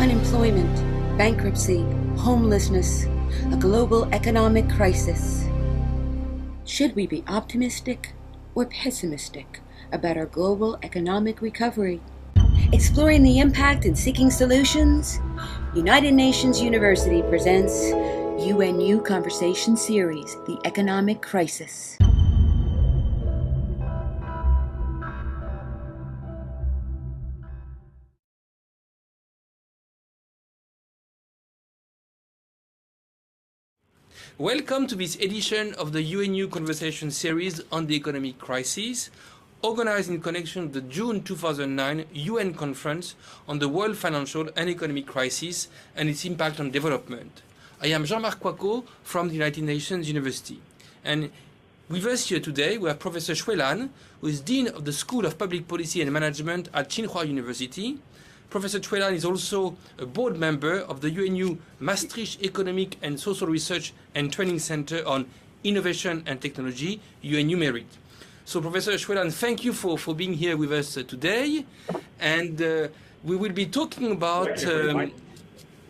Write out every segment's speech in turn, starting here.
Unemployment, bankruptcy, homelessness, a global economic crisis. Should we be optimistic or pessimistic about our global economic recovery? Exploring the impact and seeking solutions, United Nations University presents UNU Conversation Series, The Economic Crisis. Welcome to this edition of the UNU Conversation Series on the Economic Crisis, organized in connection with the June 2009 UN Conference on the World Financial and Economic Crisis and its impact on development. I am Jean-Marc Coicaud from the United Nations University. And with us here today, we have Professor Xue Lan, who is Dean of the School of Public Policy and Management at Tsinghua University. Professor Xue Lan is also a board member of the UNU Maastricht Economic and Social Research and Training Center on Innovation and Technology, UNU Merit. So, Professor Xue Lan, thank you for being here with us today. And we will be talking about...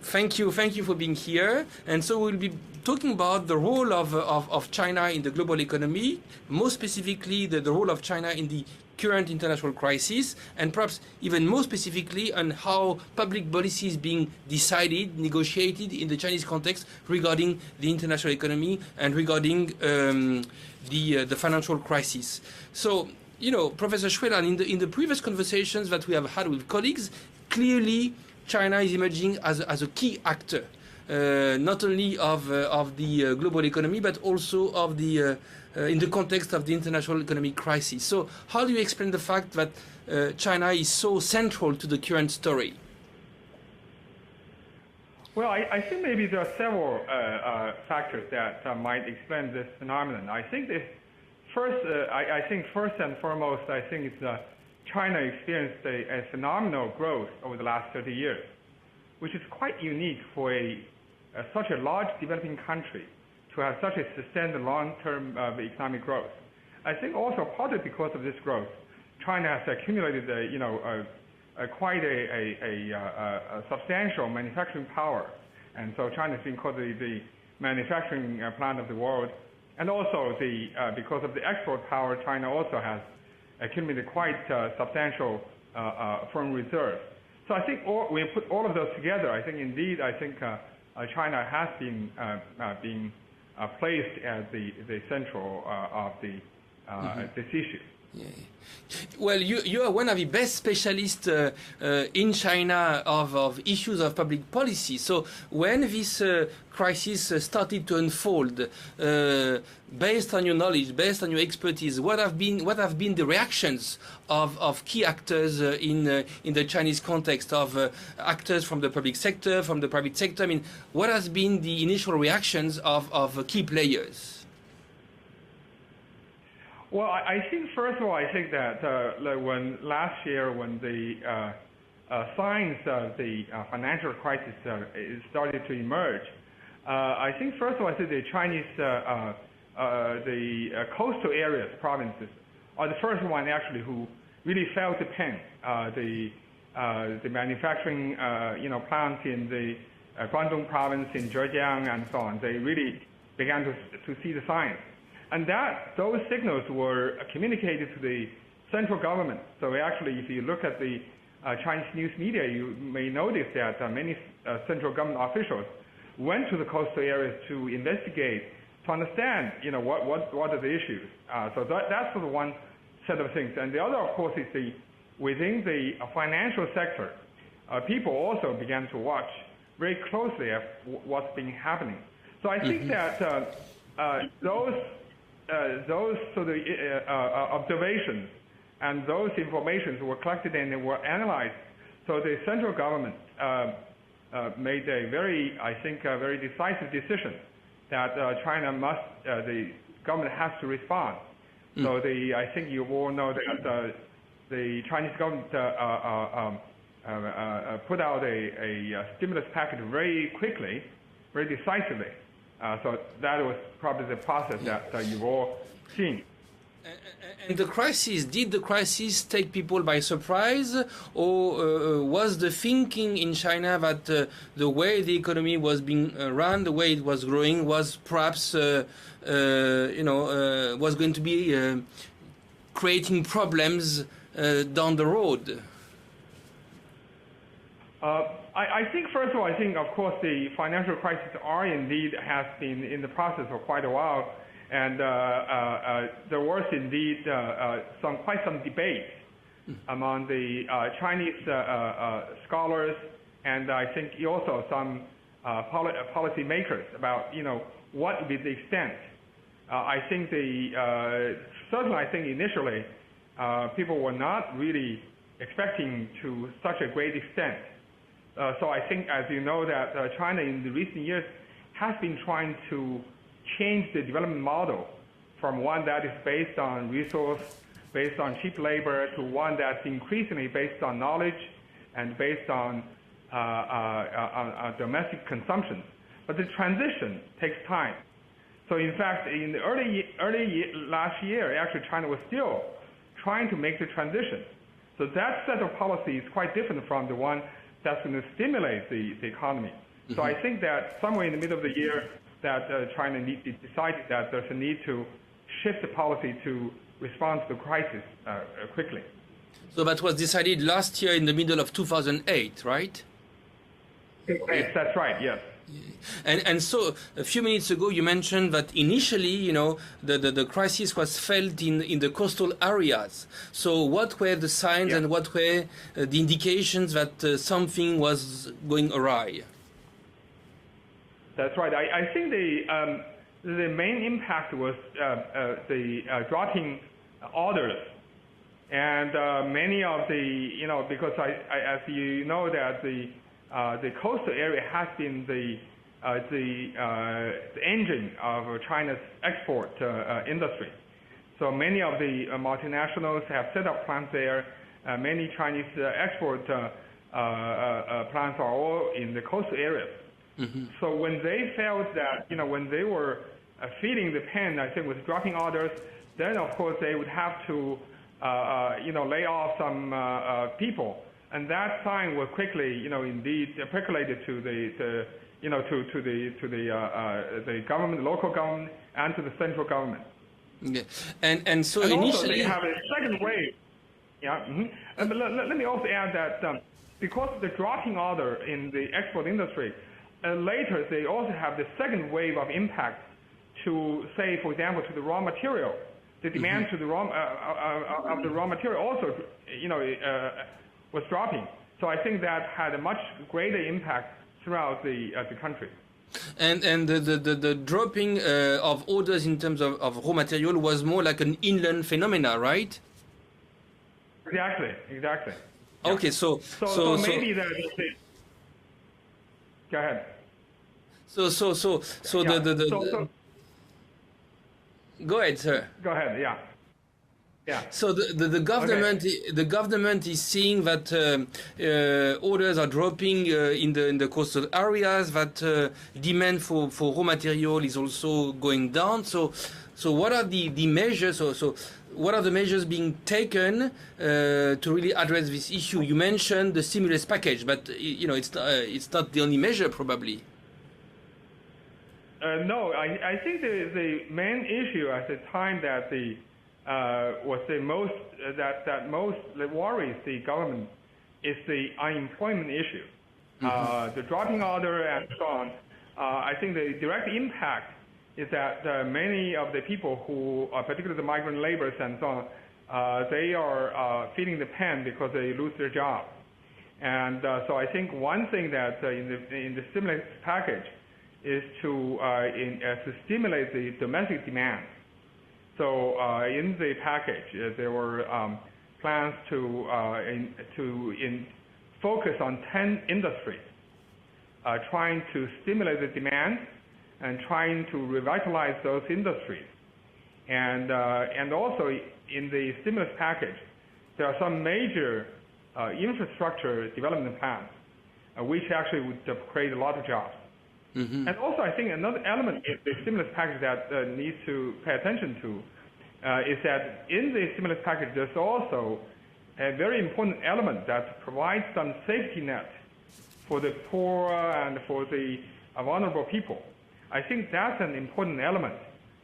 Thank you for being here. And so we'll be talking about the role of China in the global economy, more specifically the role of China in the current international crisis, and perhaps even more specifically on how public policy is being decided, negotiated in the Chinese context regarding the international economy and regarding the financial crisis. So, you know, Professor Xue Lan, in the previous conversations that we have had with colleagues, clearly China is emerging as a key actor, not only of the global economy, but also of the in the context of the international economic crisis. So how do you explain the fact that China is so central to the current story? Well, I think maybe there are several factors that might explain this phenomenon. I think first and foremost, I think it's China experienced a phenomenal growth over the last 30 years, which is quite unique for such a large developing country to have such a sustained long-term economic growth. I think also partly because of this growth, China has accumulated quite a substantial manufacturing power, and so China has been called the manufacturing plant of the world. And also because of the export power, China also has accumulated quite substantial foreign reserves. So I think when you put all of those together, I think indeed China has been being placed at the central of this issue. Yeah. Well, you are one of the best specialists in China of issues of public policy. So when this crisis started to unfold, based on your knowledge, based on your expertise, what have been the reactions of key actors in the Chinese context, of actors from the public sector, from the private sector? I mean, what has been the initial reactions of key players? Well, I think first of all, I think that when last year, when the signs of the financial crisis started to emerge, I think first of all, I think the Chinese the coastal areas, provinces, are the first one actually who really felt the pain. The manufacturing plants in the Guangdong province, in Zhejiang, and so on, they really began to see the signs. And those signals were communicated to the central government. So actually, if you look at the Chinese news media, you may notice that many central government officials went to the coastal areas to investigate, to understand, what are the issues. So that's sort of one set of things. And the other, of course, is within the financial sector, people also began to watch very closely at what's been happening. So I think that those sort of observations and those informations were collected and were analyzed. So the central government made a very decisive decision that China the government has to respond. So I think you all know that the Chinese government put out a stimulus package very quickly, very decisively. So that was probably the process that you've all seen. And did the crisis take people by surprise, or was the thinking in China that the way the economy was being run, the way it was growing, was perhaps, was going to be creating problems down the road? I think, first of all, of course, the financial crisis has been in the process for quite a while. And there was indeed quite some debate among the Chinese scholars, and I think also some policy makers about what would be the extent. Certainly I think initially people were not really expecting to such a great extent. So I think, as you know, that China in the recent years has been trying to change the development model from one that is based on resource, based on cheap labor, to one that's increasingly based on knowledge and based on domestic consumption. But the transition takes time. So in fact, in the early last year, actually China was still trying to make the transition. So that set of policy is quite different from the one that's going to stimulate the economy. Mm-hmm. So I think that somewhere in the middle of the year, that China decided that there's a need to shift the policy to respond to the crisis quickly. So that was decided last year in the middle of 2008, right? Yes, that's right, yes. And so a few minutes ago you mentioned that initially, the crisis was felt in the coastal areas. So what were the signs and what were the indications that something was going awry? That's right. I think the main impact was the dropping orders, and many of the because as you know that the coastal area has been the engine of China's export industry. So many of the multinationals have set up plants there. Many Chinese export plants are all in the coastal areas. Mm-hmm. So when they felt that, when they were feeling the pain, I think, with dropping orders, then of course they would have to, lay off some people, and that sign was quickly, indeed percolated to the government, local government, and to the central government. Yeah. And so and initially also they have a second wave. Yeah. Mm-hmm. But let me also add that because of the dropping order in the export industry. Later, they also have the second wave of impact to, say, for example, to the raw material. The demand mm-hmm. to the of the raw material also, was dropping. So I think that had a much greater impact throughout the country. And the dropping of orders in terms of raw material was more like an inland phenomena, right? Exactly. Yeah. Okay, so maybe that. Go ahead. So go ahead, sir. Go ahead. Yeah. So the government is seeing that orders are dropping in the coastal areas. That demand for raw material is also going down. So what are the measures? So what are the measures being taken to really address this issue? You mentioned the stimulus package, but it's not the only measure, probably. No, I think the main issue at the time that was the most that worries the government is the unemployment issue, mm-hmm. The dropping order and so on. I think the direct impact is that many of the people who, particularly the migrant laborers and so on, they are feeling the pain because they lose their job. And so I think one thing that in the stimulus package is to stimulate the domestic demand. So in the package, there were plans to focus on 10 industries, trying to stimulate the demand and trying to revitalize those industries. And also in the stimulus package, there are some major infrastructure development plans, which actually would create a lot of jobs. Mm-hmm. And also, I think another element in the stimulus package that needs to pay attention to is that in the stimulus package, there's also a very important element that provides some safety net for the poor and for the vulnerable people. I think that's an important element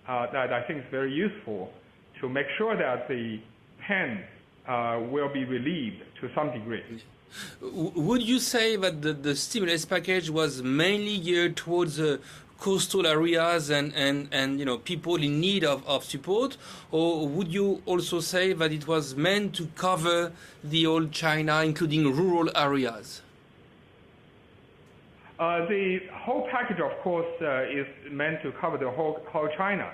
that I think is very useful to make sure that the pain will be relieved to some degree. Would you say that the stimulus package was mainly geared towards coastal areas and people in need of support, or would you also say that it was meant to cover the whole China, including rural areas? The whole package, of course, is meant to cover the whole China,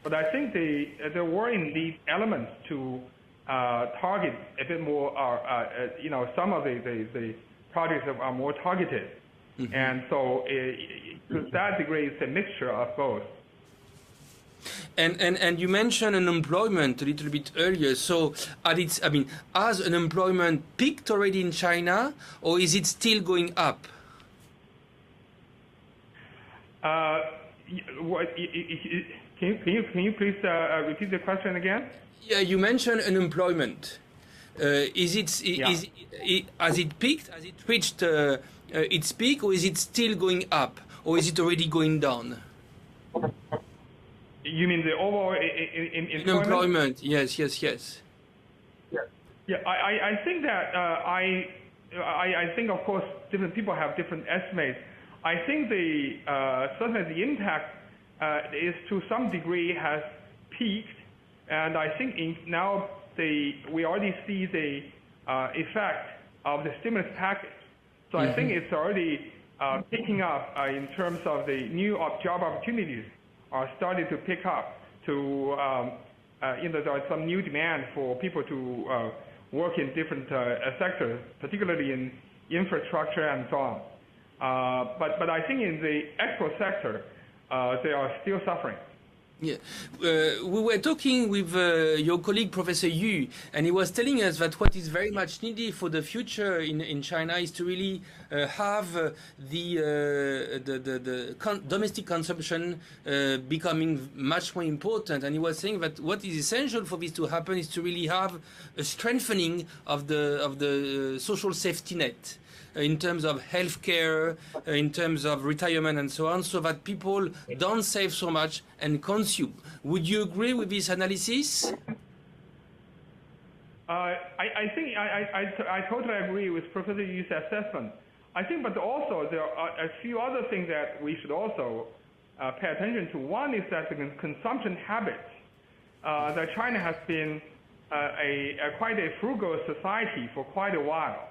but I think there were indeed elements to target a bit more. Some of the projects are more targeted, and so to that degree, it's a mixture of both. And you mentioned unemployment a little bit earlier. So, has unemployment peaked already in China, or is it still going up? Can you please repeat the question again? Yeah, you mentioned unemployment. Has it peaked? Has it reached its peak, or is it still going up, or is it already going down? You mean the overall unemployment? Yes. Yeah, I think that I think, of course, different people have different estimates. I think certainly the impact is to some degree has peaked, and I think now we already see the effect of the stimulus package. So I think it's already picking up in terms of the new job opportunities are starting to pick up. There is some new demand for people to work in different sectors, particularly in infrastructure and so on. But I think in the export sector, they are still suffering. Yeah, we were talking with your colleague Professor Yu, and he was telling us that what is very much needed for the future in China is to really have domestic consumption becoming much more important. And he was saying that what is essential for this to happen is to really have a strengthening of the social safety net, in terms of healthcare, in terms of retirement and so on, so that people don't save so much and consume. Would you agree with this analysis? I think I totally agree with Professor Yu's assessment. I think, but also there are a few other things that we should also pay attention to. One is that the consumption habits. That China has been quite a frugal society for quite a while.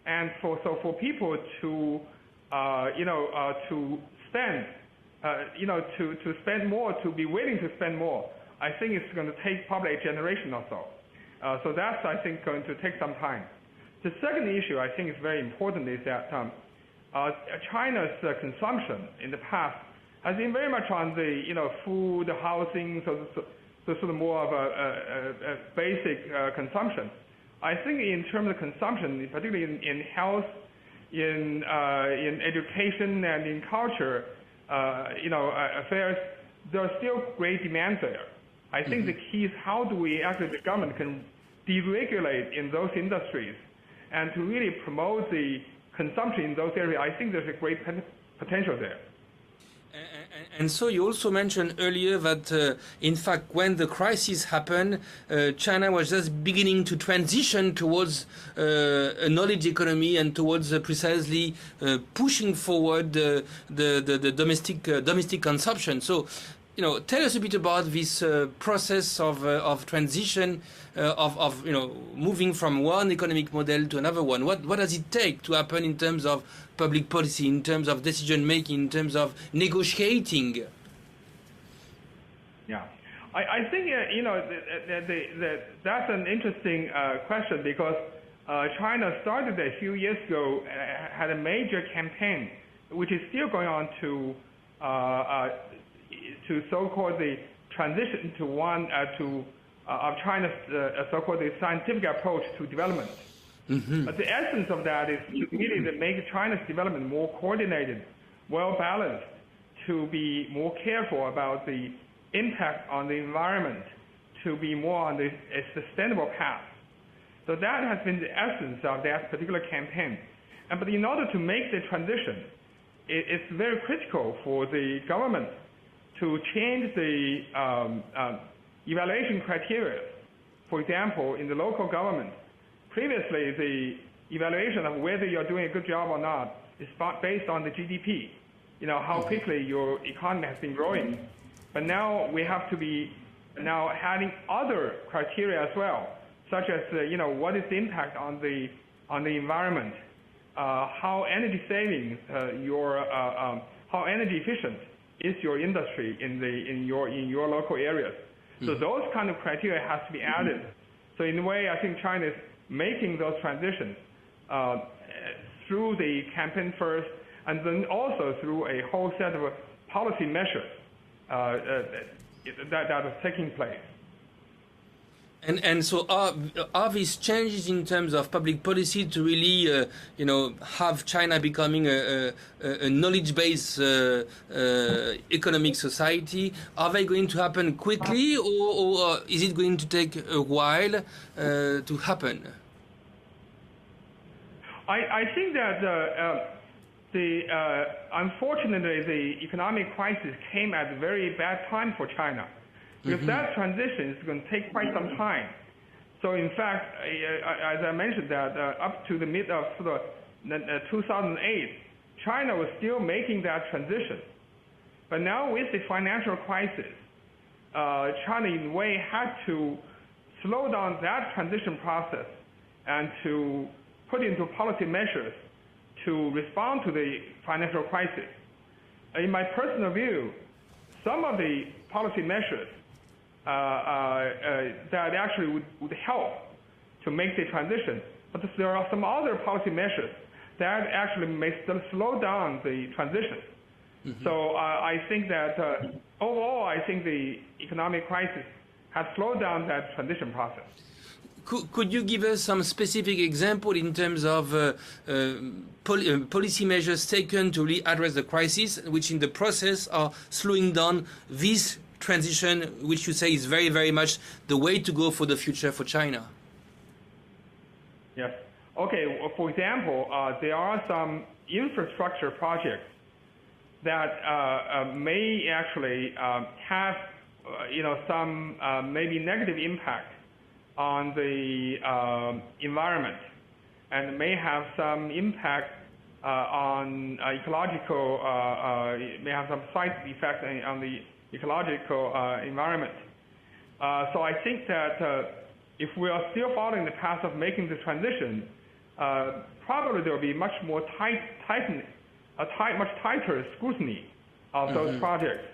And for people to spend, to spend more, to be willing to spend more, I think it's going to take probably a generation or so. So that's, I think, going to take some time. The second issue I think is very important is that China's consumption in the past has been very much on the food, housing, so sort of more of a basic consumption. I think in terms of consumption, particularly in health, in education, and in culture, affairs, there are still great demand there. I think the key is how do we actually, the government can deregulate in those industries and to really promote the consumption in those areas. I think there's a great potential there. And so you also mentioned earlier that, in fact, when the crisis happened, China was just beginning to transition towards a knowledge economy and towards precisely pushing forward the domestic consumption. So, tell us a bit about this process of transition, of moving from one economic model to another one. What does it take to happen in terms of public policy, in terms of decision making, in terms of negotiating? Yeah, I think that's an interesting question, because China started a few years ago, had a major campaign, which is still going on to so-called the transition to one of China's so-called the scientific approach to development. But the essence of that is really to make China's development more coordinated, well-balanced, to be more careful about the impact on the environment, to be more on a sustainable path. So that has been the essence of that particular campaign. But in order to make the transition, it's very critical for the government to change the evaluation criteria. For example, in the local government, previously the evaluation of whether you're doing a good job or not is based on the GDP, how quickly your economy has been growing. But now we have to be now having other criteria as well, such as what is the impact on the environment, how energy savings, how energy efficient is your industry in your local areas. So those kind of criteria has to be added. So in a way, I think China is making those transitions through the campaign first, and then also through a whole set of policy measures that are taking place. And so are these changes in terms of public policy to really, have China becoming a knowledge-based economic society? Are they going to happen quickly, or is it going to take a while to happen? I think that unfortunately the economic crisis came at a very bad time for China. Because that transition is going to take quite some time. So in fact, as I mentioned that up to the mid of 2008, China was still making that transition. But now with the financial crisis, China in a way had to slow down that transition process and to put into policy measures to respond to the financial crisis. In my personal view, some of the policy measures that actually would help to make the transition. But there are some other policy measures that actually may still slow down the transition. So I think that overall, I think the economic crisis has slowed down that transition process. Could you give us some specific example in terms of policy measures taken to really address the crisis, which in the process are slowing down this transition, which you say is very, very much the way to go for the future for China? Yes. Okay. Well, for example, there are some infrastructure projects that may actually have, some maybe negative impact on the environment, and may have some impact on ecological, may have some side effects on the ecological environment. So I think that if we are still following the path of making the transition, probably there will be much more much tighter scrutiny of those projects.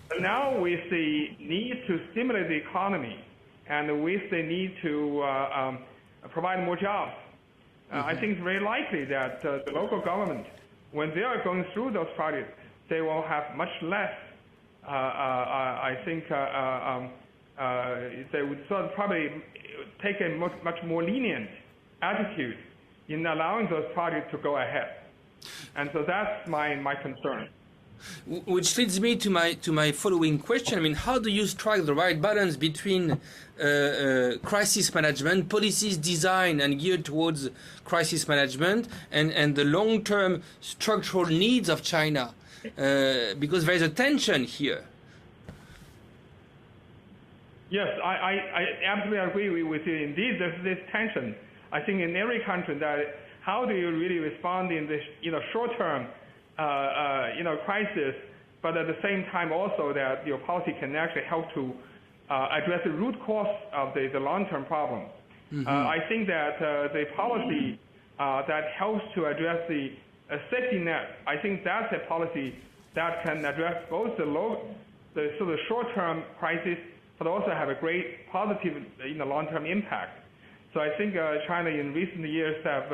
But now with the need to stimulate the economy and with the need to provide more jobs, I think it's very likely that the local government, when they are going through those projects, they will have much less I think they would sort of probably take a much more lenient attitude in allowing those projects to go ahead. And so that's my concern. Which leads me to my following question. I mean, how do you strike the right balance between crisis management, policies designed and geared towards crisis management, and the long-term structural needs of China? Because there is a tension here. Yes, I absolutely agree with you. Indeed, there's this tension. I think in every country, that how do you really respond in this short-term crisis, but at the same time also that your policy can actually help to address the root cause of the long-term problem. I think that the policy that helps to address the safety net, I think that's a policy that can address both the sort of short-term crisis, but also have a great positive long-term impact. So I think China in recent years have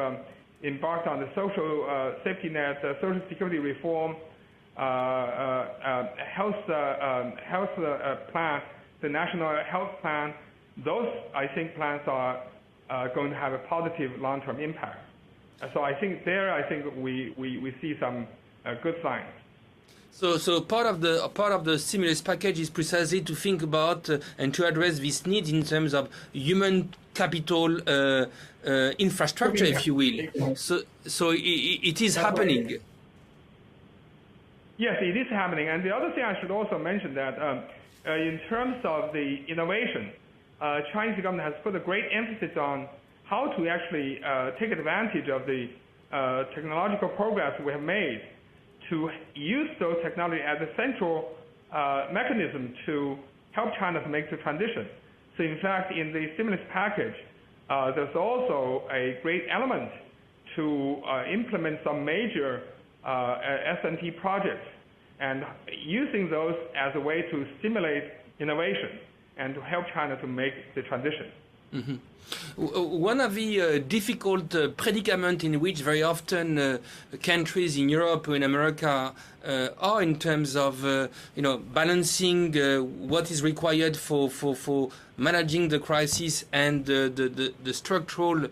embarked on the social safety net, social security reform, health plan, the national health plan. Those, I think, plans are going to have a positive long-term impact. So I think we see some good signs. So part of the stimulus package is precisely to think about and to address this need in terms of human capital infrastructure, if you will. So it is happening. Yes, it is happening. And the other thing I should also mention that in terms of the innovation, Chinese government has put a great emphasis on how to actually take advantage of the technological progress we have made to use those technology as a central mechanism to help China to make the transition. So in fact, in the stimulus package, there's also a great element to implement some major S&T projects and using those as a way to stimulate innovation and to help China to make the transition. Mm-hmm. One of the difficult predicament in which very often countries in Europe or in America are in terms of balancing what is required for managing the crisis and the structural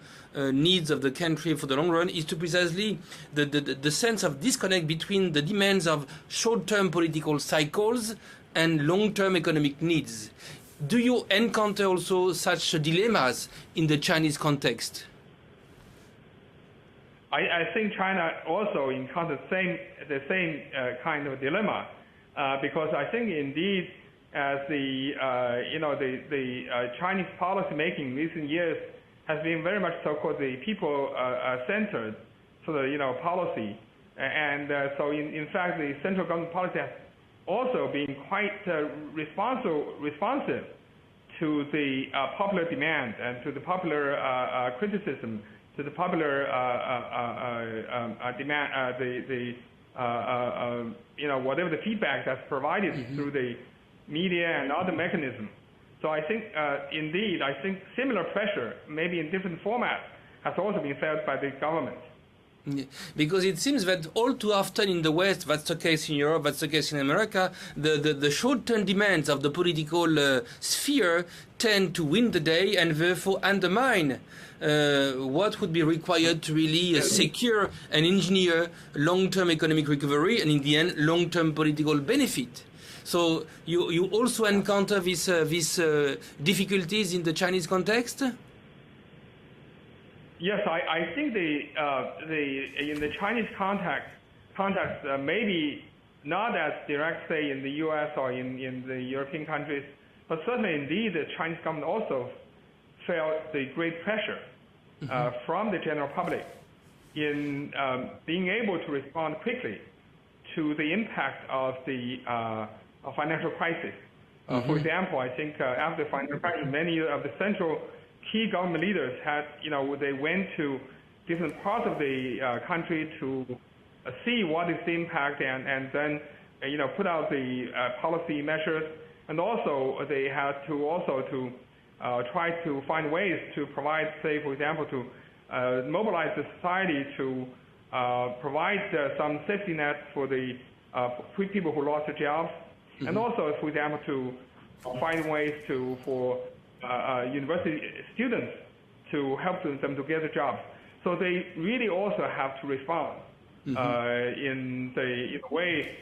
needs of the country for the long run is to precisely the sense of disconnect between the demands of short-term political cycles and long-term economic needs. Do you encounter also such dilemmas in the Chinese context? I think China also encounters the same kind of dilemma because I think indeed as the Chinese policy making in recent years has been very much so-called the people centered sort of policy, and so in fact the central government policy has also been quite responsive to the popular demand and to the popular criticism, to the popular demand, whatever the feedback that's provided through the media and other mechanisms. So I think, indeed, I think similar pressure, maybe in different formats, has also been felt by the government. Yeah, because it seems that all too often in the West, that's the case in Europe, that's the case in America, the short-term demands of the political sphere tend to win the day and therefore undermine what would be required to really secure and engineer long-term economic recovery and in the end long-term political benefit. So you also encounter these difficulties in the Chinese context? Yes, I think in the Chinese context, maybe not as direct, say, in the U.S. or in the European countries, but certainly, indeed, the Chinese government also felt the great pressure from the general public in being able to respond quickly to the impact of the financial crisis. For example, I think after the financial crisis, many of the central key government leaders had, they went to different parts of the country to see what is the impact and then, put out the policy measures. And also they had to try to find ways to provide, say, for example, to mobilize the society to provide some safety net for the people who lost their jobs. And also, for example, to find ways for university students to help them to get a job. So they really also have to respond in a way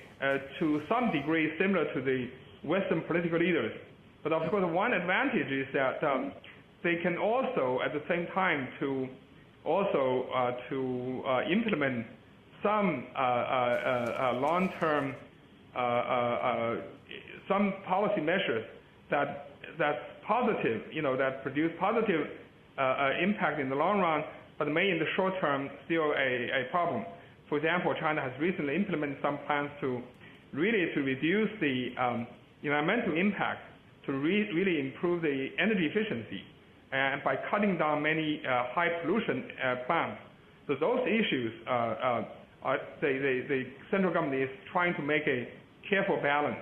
to some degree similar to the Western political leaders. But of course, one advantage is that they can also, at the same time, to implement some long-term some policy measures that's positive, that produce positive impact in the long run, but may in the short term still a problem. For example, China has recently implemented some plans to really to reduce the environmental impact, to really improve the energy efficiency, and by cutting down many high pollution plants. So those issues, the central government is trying to make a careful balance.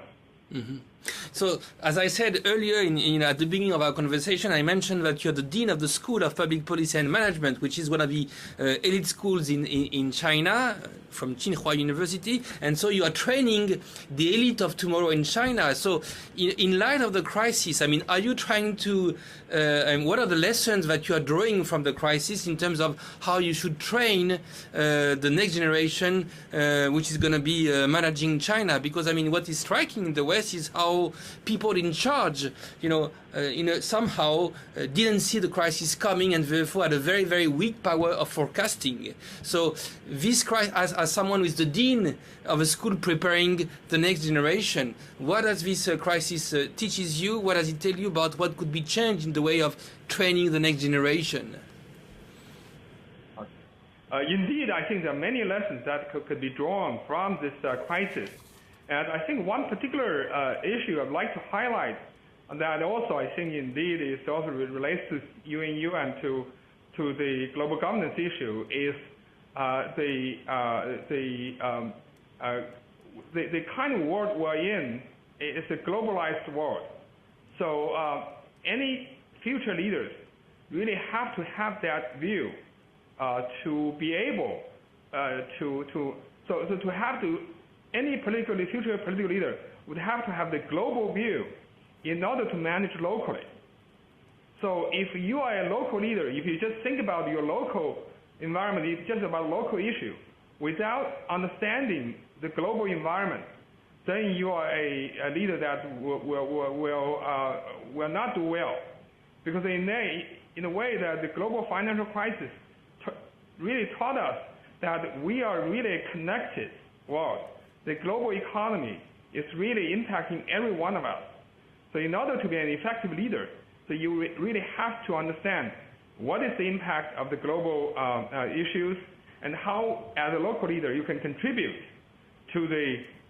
So, as I said earlier, at the beginning of our conversation, I mentioned that you're the Dean of the School of Public Policy and Management, which is one of the elite schools in China, from Tsinghua University. And so you are training the elite of tomorrow in China. So, in light of the crisis, I mean, are you trying to, and what are the lessons that you are drawing from the crisis in terms of how you should train the next generation, which is going to be managing China? Because, I mean, what is striking in the West is how people in charge, somehow didn't see the crisis coming and therefore had a very, very weak power of forecasting. So this crisis, as someone who is the dean of a school preparing the next generation, what does this crisis teaches you? What does it tell you about what could be changed in the way of training the next generation? Indeed, I think there are many lessons that could be drawn from this crisis. And I think one particular issue I'd like to highlight, and that also I think indeed is also relates to UNU and to the global governance issue, is the kind of world we're in is a globalized world. So any future leaders really have to have that view to be able any future political leader would have to have the global view in order to manage locally. So if you are a local leader, if you just think about your local environment, it's just about local issue, without understanding the global environment, then you are a leader that will not do well. Because in a way that the global financial crisis really taught us that we are really a connected world. The global economy is really impacting every one of us. So in order to be an effective leader, so you really have to understand what is the impact of the global issues and how, as a local leader, you can contribute to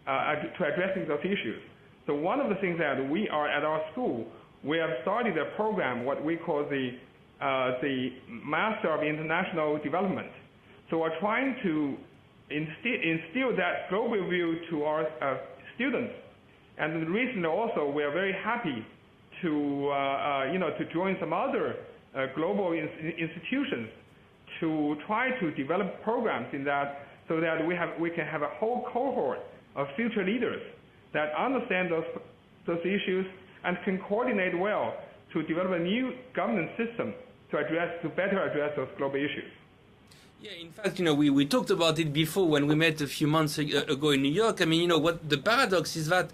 addressing those issues. So one of the things that we are at our school, we have started a program, what we call the Master of International Development. So we're trying to instill that global view to our students. And recently also, we are very happy to join some other global institutions to try to develop programs in that, so that we can have a whole cohort of future leaders that understand those issues and can coordinate well to develop a new governance system to better address those global issues. Yeah, in fact, we talked about it before when we met a few months ago in New York. I mean, what the paradox is that,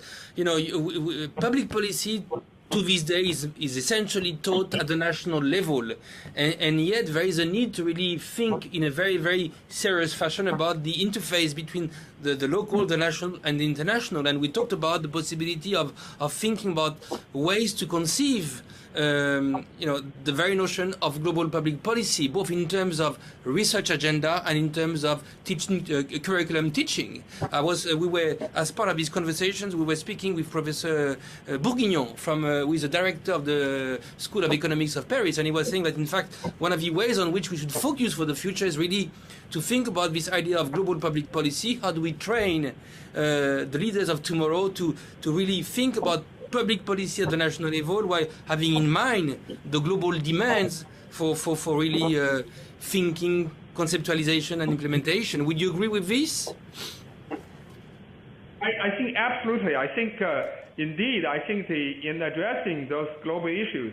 public policy to this day is essentially taught at the national level. And yet there is a need to really think in a very, very serious fashion about the interface between the local, the national, and the international. And we talked about the possibility of thinking about ways to conceive the very notion of global public policy, both in terms of research agenda and in terms of teaching, curriculum teaching. We were, as part of these conversations, we were speaking with Professor Bourguignon, who is the director of the School of Economics of Paris, and he was saying that, in fact, one of the ways on which we should focus for the future is really to think about this idea of global public policy. How do we train the leaders of tomorrow to really think about public policy at the national level while having in mind the global demands for really thinking, conceptualization and implementation? Would you agree with this? I think absolutely. I think indeed, I think in addressing those global issues,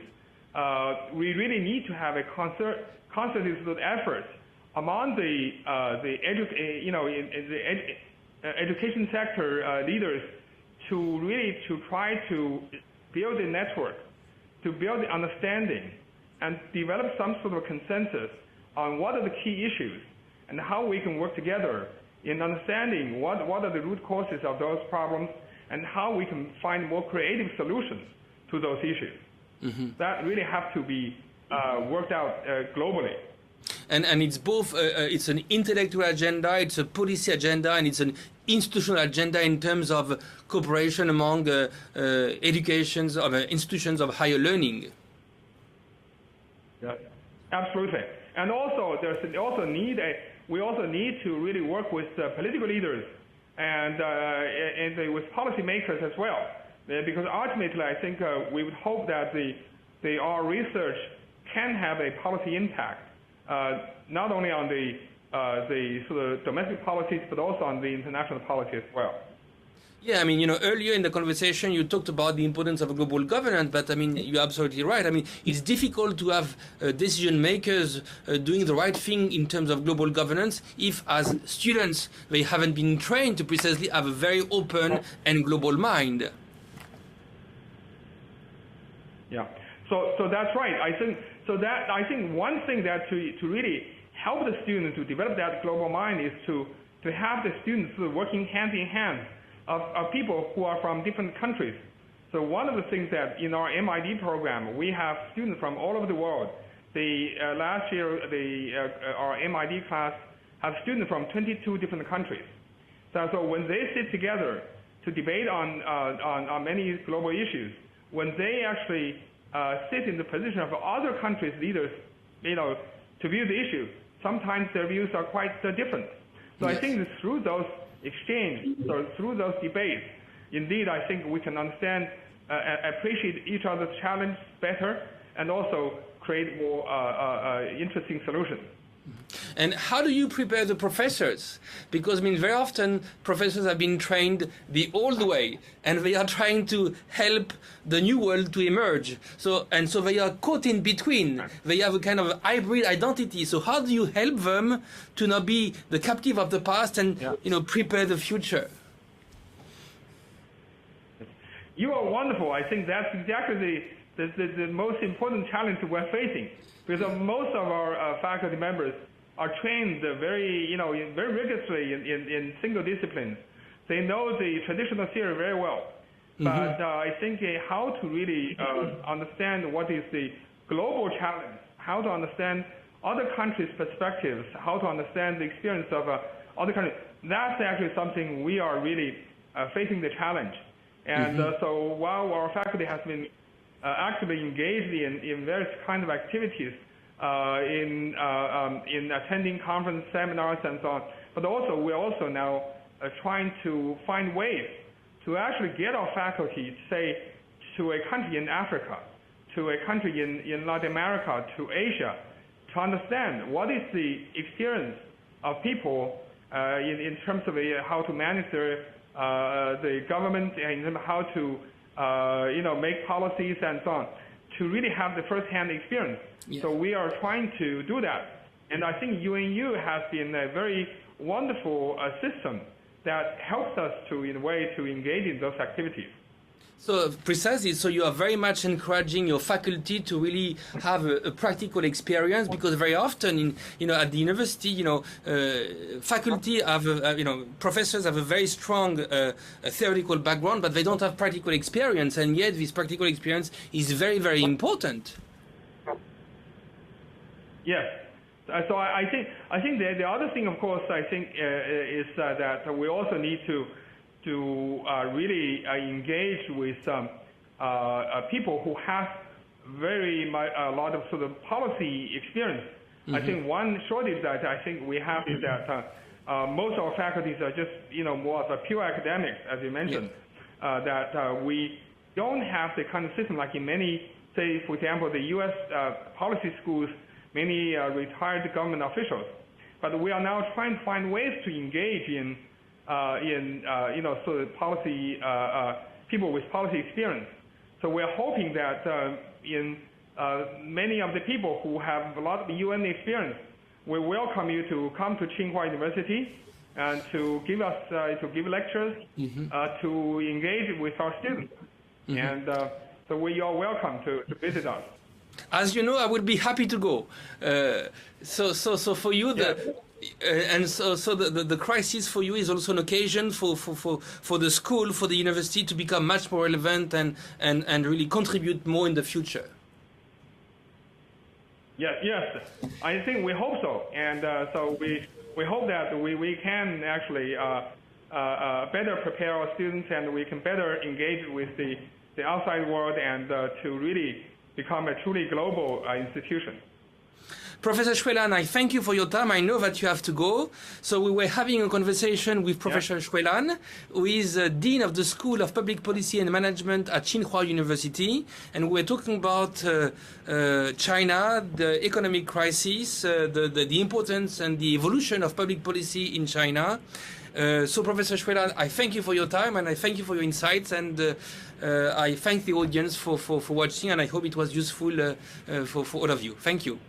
we really need to have a concerted effort among the education sector leaders to try to build a network, to build understanding, and develop some sort of consensus on what are the key issues and how we can work together in understanding what are the root causes of those problems and how we can find more creative solutions to those issues. Mm-hmm. That really have to be worked out globally. And it's both, it's an intellectual agenda, it's a policy agenda, and it's an institutional agenda in terms of cooperation among institutions of higher learning. Yeah, absolutely. And also, we also need to really work with political leaders and with policymakers as well, because ultimately I think we would hope that our research can have a policy impact, not only on the sort of domestic policies, but also on the international policy as well. Yeah, I mean, earlier in the conversation you talked about the importance of global governance, but I mean, you're absolutely right. I mean, it's difficult to have decision makers doing the right thing in terms of global governance if, as students, they haven't been trained to precisely have a very open and global mind. Yeah, so that's right. I think one thing that to really help the students to develop that global mind is to have the students working hand in hand of people who are from different countries. So one of the things that in our MID program, we have students from all over the world. Last year, our MID class have students from 22 different countries. So when they sit together to debate on many global issues, when they actually sit in the position of other countries' leaders, to view the issue, sometimes their views are quite different. So yes. I think that through those exchange, so through those debates, indeed, I think we can understand, appreciate each other's challenge better, and also create more interesting solutions. And how do you prepare the professors? Because I mean, very often professors have been trained the old way, and they are trying to help the new world to emerge. So they are caught in between. They have a kind of hybrid identity. So how do you help them to not be the captive of the past and prepare the future? You are wonderful. I think that's exactly the most important challenge we're facing. Because most of our faculty members are trained very rigorously in single disciplines. They know the traditional theory very well. Mm-hmm. But I think how to really understand what is the global challenge, how to understand other countries' perspectives, how to understand the experience of other countries, that's actually something we are really facing the challenge. And so while our faculty has been actively engaged in various kinds of activities, in attending conference seminars and so on. But also, we're also now trying to find ways to actually get our faculty, say, to a country in Africa, to a country in Latin America, to Asia, to understand what is the experience of people in terms of how to manage the government and in terms of how to make policies and so on, to really have the first-hand experience. Yes. So we are trying to do that. And I think UNU has been a very wonderful system that helps us to, in a way, to engage in those activities. So precisely, so you are very much encouraging your faculty to really have a practical experience, because very often at the university, faculty have, professors have a very strong theoretical background, but they don't have practical experience, and yet this practical experience is very, very important. Yes. So I think the other thing, of course, I think is that we also need to really engage with people who have a lot of sort of policy experience. Mm-hmm. I think one shortage that I think we have is that most of our faculties are just more of a pure academics, as you mentioned. Yeah. That we don't have the kind of system like in many, say, for example, the U.S. Policy schools, many retired government officials. But we are now trying to find ways to engage in sort of policy people with policy experience. So we're hoping that in many of the people who have a lot of UN experience, we welcome you to come to Tsinghua University and to give us give lectures, to engage with our students, and so we are welcome to visit us. As you know, I would be happy to go. So for you, the crisis for you is also an occasion for the school, for the university to become much more relevant and really contribute more in the future. Yes, I think we hope so, and so we hope that we can actually better prepare our students, and we can better engage with the outside world, and to really become a truly global institution. Professor Xue Lan, I thank you for your time. I know that you have to go. So we were having a conversation with Professor Xue Lan, who is Dean of the School of Public Policy and Management at Tsinghua University. And we were talking about China, the economic crisis, the importance and the evolution of public policy in China. So Professor Xue Lan, I thank you for your time and I thank you for your insights, and I thank the audience for watching, and I hope it was useful for all of you. Thank you.